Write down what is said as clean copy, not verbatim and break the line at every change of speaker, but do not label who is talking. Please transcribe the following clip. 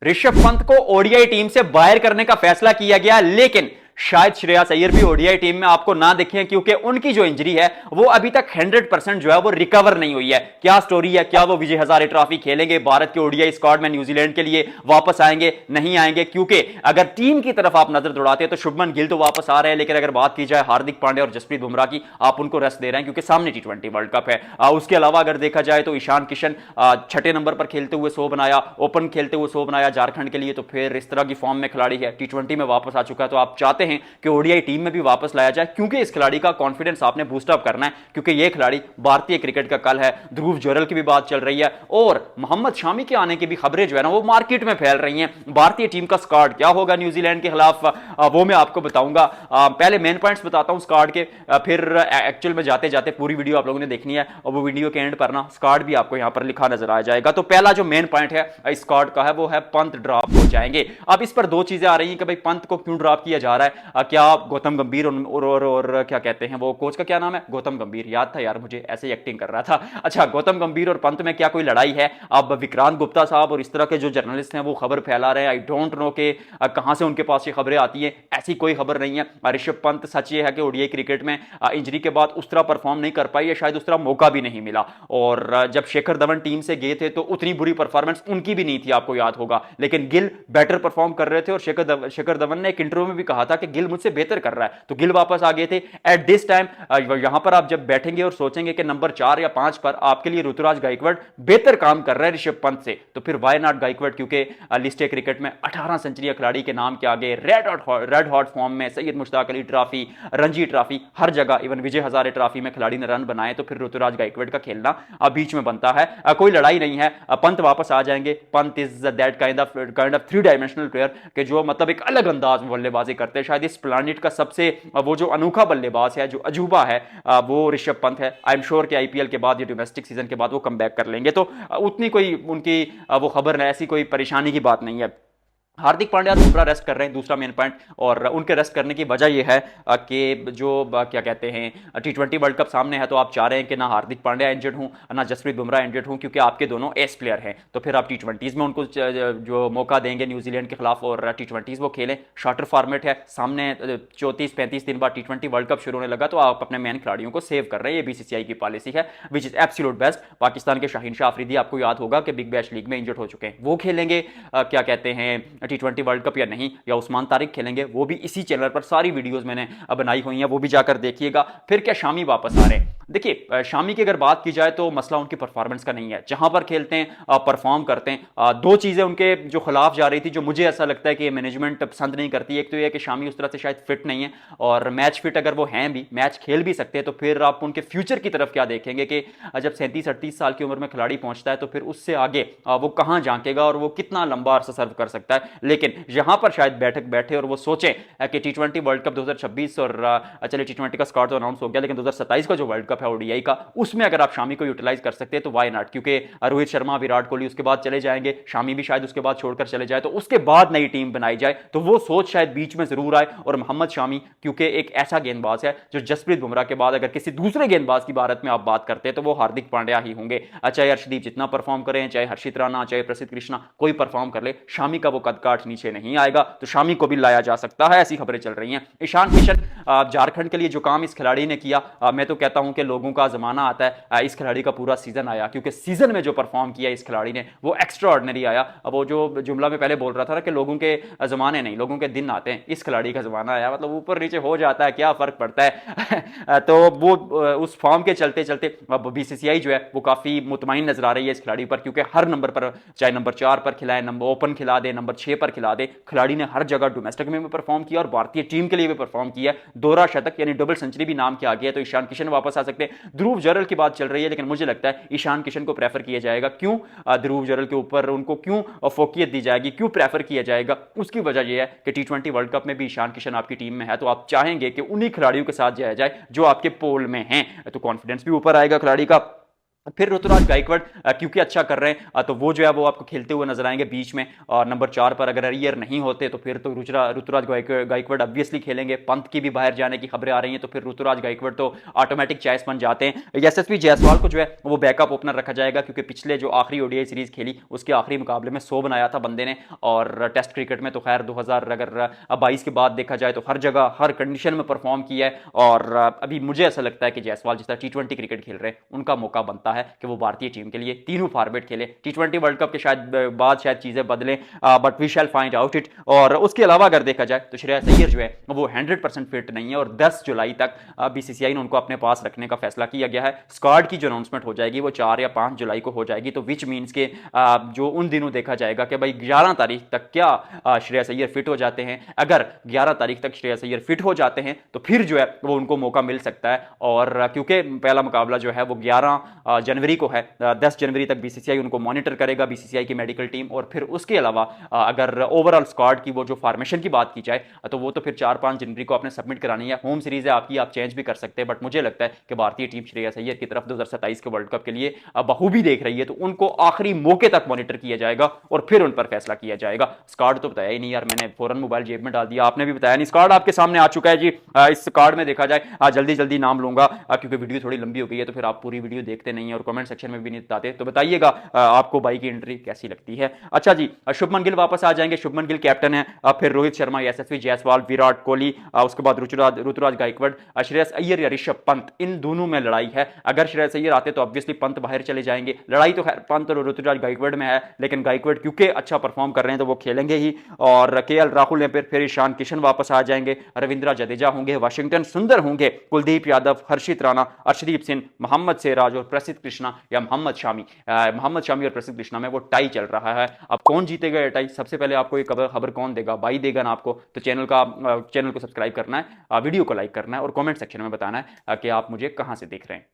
ऋषभ पंत को ODI team से बाहर करने का फैसला किया गया, लेकिन शायद श्रेयस अय्यर भी ओडीआई टीम में आपको ना दिखें, क्योंकि उनकी जो इंजरी है वो अभी तक 100% जो है वो रिकवर नहीं हुई है। क्या स्टोरी है, क्या वो विजय हजारे ट्रॉफी खेलेंगे, भारत के ओडीआई स्क्वाड में न्यूजीलैंड के लिए वापस आएंगे, नहीं आएंगे? क्योंकि अगर टीम की तरफ आप नजर दौड़ाते हैं तो शुभमन गिल तो वापस आ रहे हैं, लेकिन अगर बात की जाए हार्दिक पांड्या और जसप्रीत बुमराह की, आप उनको रेस्ट दे रहे हैं क्योंकि सामने टी20 वर्ल्ड कप है। उसके अलावा अगर देखा जाए तो ईशान किशन छठे नंबर पर खेलते हुए 100 बनाया, ओपन खेलते हुए 100 बनाया झारखंड के लिए, तो फिर इस तरह की फॉर्म में खिलाड़ी है, टी20 में वापस आ चुका है, तो आप चाहते हैं कि ओडीआई टीम में भी वापस लाया जाए, क्योंकि इस खिलाड़ी का कॉन्फिडेंस आपने बूस्टअप करना है, क्योंकि यह खिलाड़ी भारतीय क्रिकेट का कल है। ध्रुव जोरल की भी बात चल रही है और मोहम्मद शामी के आने की भी खबरें जो है ना वो मार्केट में फैल रही हैं। भारतीय टीम का स्क्वाड क्या होगा न्यूजीलैंड के खिलाफ, वो मैं आपको बताऊंगा। पहले मेन पॉइंट्स बताता हूं स्क्वाड के, फिर एक्चुअल में जाते जाते पूरी वीडियो आप लोगों ने देखनी है और वो वीडियो के एंड पर ना स्क्वाड भी आपको यहां पर लिखा नजर आ जाएगा। तो पहला जो मेन पॉइंट है स्क्वाड का है वो है पंत ड्रॉप हो जाएंगे। अब इस पर दो चीजें आ रही हैं कि भाई पंत को क्यों ड्रॉप किया जा रहा है, क्या गौतम गंभीर और क्या कहते हैं वो कोच का क्या नाम है, गौतम गंभीर, याद था यार मुझे, ऐसे ही एक्टिंग कर रहा था। अच्छा, गौतम गंभीर और पंत में क्या कोई लड़ाई है? अब विक्रांत गुप्ता साहब और इस तरह के जो जर्नलिस्ट हैं वो खबर फैला रहे हैं। आई डोंट नो कि कहां से उनके पास ये खबरें आती हैं, ऐसी कोई खबर नहीं है। ऋषभ पंत, सच ये है कि ओडीआई क्रिकेट में इंजरी के बाद उस तरह परफॉर्म नहीं कर पाई है, शायद उस तरह मौका भी नहीं मिला। और जब शेखर धवन टीम से गए थे तो उतनी बुरी परफॉर्मेंस उनकी भी नहीं थी, आपको याद होगा, लेकिन गिल बेटर परफॉर्म कर रहे थे और शेखर धवन ने एक इंटरव्यू में भी कहा था कि गिल मुझसे बेहतर कर रहा है, तो गिल वापस आ गए थे। एट दिस टाइम यहां पर आप जब बैठेंगे और सोचेंगे कि नंबर 4 या 5 पर आपके लिए ऋतुराज गायकवाड़ बेहतर काम कर रहा है ऋषभ पंत से, तो फिर वाई नॉट गायकवाड़, क्योंकि लिस्ट ए क्रिकेट में 18 सेंचुरी खिलाड़ी के नाम के आगे रेड हॉट फॉर्म में सैयद मुश्ताक अली ट्रॉफी, रणजी ट्रॉफी, हर जगह, इवन विजय हजारे ट्रॉफी में खिलाड़ी ने रन बनाए, तो फिर ऋतुराज गायकवाड़ का खेलना बीच में बनता है। कोई लड़ाई नहीं है, पंत वापस आ जाएंगे। Pant is that kind of three dimensional player के जो मतलब एक अलग अंदाज में बल्लेबाजी करते हैं। शायद इस प्लानिट का सबसे वो जो अनोखा बल्लेबाज है, जो अजूबा है, वो ऋषभ पंत है। आई एम श्योर कि आईपीएल के बाद या डोमेस्टिक सीजन के बाद वो कम बैक कर लेंगे, तो उतनी कोई उनकी वो खबर है, ऐसी कोई परेशानी की बात नहीं है। हार्दिक पांड्या दूसरा रेस्ट कर रहे हैं, दूसरा मेन पॉइंट, और उनके रेस्ट करने की वजह यह है कि जो क्या कहते हैं टी20 वर्ल्ड कप सामने है, तो आप चाह रहे हैं कि ना हार्दिक पांड्या इंजर्ड हूं ना जसप्रीत बुमराह इंजर्ड हूं, क्योंकि आपके दोनों एस प्लेयर हैं, तो फिर आप टी20 में उनको जो मौका देंगे न्यूजीलैंड के खिलाफ और टी20 वो खेलें। शॉर्टर फॉर्मेट है, सामने 34-35 दिन बाद टी20 वर्ल्ड कप शुरू होने लगा, तो आप अपने मेन खिलाड़ियों को सेव कर रहे हैं। ये बीसीसीआई की पॉलिसी है, which is absolute best. Pakistan के शाहीन शाह अफरीदी आपको याद होगा कि बिग बैश लीग में इंजर्ड हो चुके हैं, वो खेलेंगे क्या कहते हैं टी20 वर्ल्ड कप या नहीं, या उस्मान तारिक खेलेंगे, वो भी इसी चैनल पर सारी वीडियोस मैंने बनाई हुई हैं, वो भी जाकर देखिएगा। फिर क्या शामी वापस आ रहे हैं? देखिए, शामी की अगर बात की जाए तो मसला उनकी परफॉर्मेंस का नहीं है, जहां पर खेलते हैं परफॉर्म करते हैं। दो चीजें उनके जो खिलाफ जा रही थी, जो मुझे ऐसा लगता है कि मैनेजमेंट पसंद नहीं करती। एक तो यह कि शामी उस तरह से शायद फिट नहीं है, और मैच फिट अगर वो हैं भी, मैच खेल भी सकते हैं, तो फिर आप उनके फ्यूचर की तरफ क्या देखेंगे कि जब 37-38 साल की उम्र में खिलाड़ी पहुंचता है, तो फिर उससे आगे वो कहां झांकेगा और वो कितना लंबा अरसा सर्व कर सकता है। लेकिन यहां पर शायद बैठे और वो सोचें कि टी20 वर्ल्ड कप 2026 और चलिए टी20 का स्क्वाड तो अनाउंस हो गया, लेकिन 2027 का जो वर्ल्ड कप है ओडीआई का, उसमें अगर आप शामी को यूटिलाइज कर सकते हैं तो वाई नॉट, क्योंकि रोहित शर्मा, विराट कोहली उसके बाद चले जाएंगे, शामी भी शायद उसके बाद छोड़कर चले जाए, तो उसके बाद नई टीम बनाई जाए, तो वो सोच शायद बीच में जरूर आए। और मोहम्मद शामी क्योंकि एक ऐसा गेंदबाज है जो जसप्रीत बुमराह के बाद अगर किसी दूसरे गेंदबाज की भारत में आप बात करते हैं तो वो हार्दिक पांड्या ही होंगे। चाहे अर्शदीप जितना परफॉर्म करें, चाहे हर्षित राणा, चाहे प्रसिद्ध कृष्णा, कोई परफॉर्म कर ले, शामी का वो कद काठ नीचे नहीं आएगा, तो शामी को भी लाया जा सकता है, ऐसी खबरें चल रही हैं। ईशान किशन, झारखंड के लिए जो काम इस खिलाड़ी ने किया, मैं तो कहता हूं कि लोगों का जमाना आता है, इस खिलाड़ी का पूरा सीजन आया, क्योंकि सीजन में जो परफॉर्म किया इस खिलाड़ी ने वो एक्स्ट्रा ऑर्डिनरी आया। अब वो जो जुमला में पहले बोल रहा था ना कि लोगों के जमाने नहीं, लोगों के दिन आते हैं, इस खिलाड़ी का जमाना आया, मतलब ऊपर नीचे हो जाता है, क्या फर्क पड़ता है। तो वो उस फॉर्म के चलते चलते बीसीसीआई जो है वो काफी मुतमईन नजर आ रही है इस खिलाड़ी पर, क्योंकि हर नंबर पर, चाहे नंबर 4 पर खिलाए, नंबर ओपन खिला दे, नंबर 6 पर खिला दे, खिलाड़ी ने हर जगह डोमेस्टिक में भी परफॉर्म किया और भारतीय टीम के लिए भी परफॉर्म किया। दोहरा शतक यानी डबल सेंचुरी भी नाम के आ गया, तो ईशान किशन वापस आ सकते हैं। ध्रुव जोरल की बात चल रही है, लेकिन मुझे लगता है ईशान किशन को प्रेफर किया जाएगा। क्यों ध्रुव जोरल के ऊपर उनको क्यों फोकियत दी जाएगी, क्यों प्रेफर किया जाएगा? उसकी वजह यह है कि टी20 वर्ल्ड कप में भी ईशान किशन आपकी टीम में है, तो आप चाहेंगे कि उन्हीं खिलाड़ियों के साथ जाया जाए जो आपके पोल में हैं, तो कॉन्फिडेंस भी ऊपर आएगा खिलाड़ी का। फिर ऋतुराज गायकवाड़ क्योंकि अच्छा कर रहे हैं तो वो जो है वो आपको खेलते हुए नजर आएंगे बीच में। और नंबर 4 पर अगर अय्यर नहीं होते तो फिर तो ऋतुराज गायकवाड़ ऑब्वियसली खेलेंगे। पंत की भी बाहर जाने की खबरें आ रही हैं तो फिर ऋतुराज गायकवाड़ तो ऑटोमेटिक चॉइस बन जाते हैं। यशस्वी जायसवाल को जो है वो बैकअप ओपनर रखा जाएगा क्योंकि पिछले जो आखिरी ओडीआई सीरीज खेली उसके आखिरी मुकाबले में 100 बनाया था बंदे ने। और टेस्ट क्रिकेट में तो खैर 2022 के बाद देखा जाए तो हर जगह हर कंडीशन में परफॉर्म किया है। और अभी मुझे ऐसा लगता है कि जायसवाल जिस तरह टी20 क्रिकेट खेल रहे हैं उनका मौका बनता है कि वो भारतीय टीम के लिए तीनों फॉर्मेट खेले। टी20 वर्ल्ड कप के शायद बाद शायद चीजें बदलें, but we shall find out it. और उसके अलावा अगर देखा जाए तो श्रेयस अय्यर जो है वो 100% फिट नहीं है और 10 जुलाई तक बीसीसीआई ने उनको अपने पास रखने का फैसला किया गया है। स्क्वाड की जो अनाउंसमेंट हो जाएगी वो 4 या 5 जुलाई को हो जाएगी, तो विच मीन्स के जो उन दिनों देखा जाएगा कि भाई 11 तारीख तक क्या श्रेयस अय्यर फिट हो जाते हैं। अगर 11 तारीख तक श्रेयस अय्यर फिट हो जाते हैं तो फिर जो है वो उनको मौका मिल सकता है। और क्योंकि पहला मुकाबला जो है वो 11 जनवरी को है, 10 जनवरी तक बीसीसीआई उनको मॉनिटर करेगा, बीसीसीआई की मेडिकल टीम। और फिर उसके अलावा अगर ओवरऑल स्क्वाड की वो जो फॉर्मेशन की बात की जाए तो वो तो फिर 4-5 जनवरी को आपने सबमिट करानी है। होम सीरीज है आपकी, आप चेंज भी कर सकते हैं, बट मुझे लगता है कि भारतीय टीम श्रेयस अय्यर की तरफ 2027 के वर्ल्ड कप के लिए बखूबी देख रही है, तो उनको आखिरी मौके तक मॉनिटर किया जाएगा और फिर उन पर फैसला किया जाएगा। स्क्वाड तो बताया ही नहीं यार, मैंने फौरन मोबाइल जेब में डाल दिया, आपने भी बताया नहीं। स्क्वाड आपके सामने आ चुका है जी। इस कार्ड में देखा जाए जल्दी जल्दी नाम लूंगा क्योंकि वीडियो थोड़ी लंबी हो गई है, तो फिर आप पूरी वीडियो देखते नहीं है और कमेंट सेक्शन में भी नहीं बताते। तो बताइएगा आपको बाई की एंट्री कैसी लगती है। अच्छा जी, शुभमन गिल वापस आ जाएंगे, शुभमन गिल कैप्टन है। फिर रोहित शर्मा, यशस्वी जायसवाल, विराट कोहली, उसके बाद ऋतुराज गायकवाड़, श्रेयस अय्यर या ऋषभ पंत, इन दोनों में लड़ाई है। अगर श्रेयस अय्यर आते तो ऑब्वियसली पंत बाहर चले जाएंगे। लड़ाई तो खैर पंत और ऋतुराज गायकवाड़ में है, लेकिन गायकवाड़ क्योंकि अच्छा परफॉर्म कर रहे हैं तो वो खेलेंगे ही। और केएल राहुल ने फिर ईशान किशन वापस आ जाएंगे, रविंद्र जडेजा होंगे, वाशिंगटन सुंदर होंगे, कुलदीप यादव, हर्षित राणा, अर्शदीप सिंह, मोहम्मद सिराज और प्रसिद्ध कृष्णा या मोहम्मद शामी और प्रसिद्ध कृष्णा में वो टाई चल रहा है। अब कौन जीतेगा ये टाई, सबसे पहले आपको ये खबर कौन देगा, भाई देगा ना आपको। तो चैनल को सब्सक्राइब करना है, वीडियो को लाइक करना है और कमेंट सेक्शन में बताना है कि आप मुझे कहां से देख रहे हैं।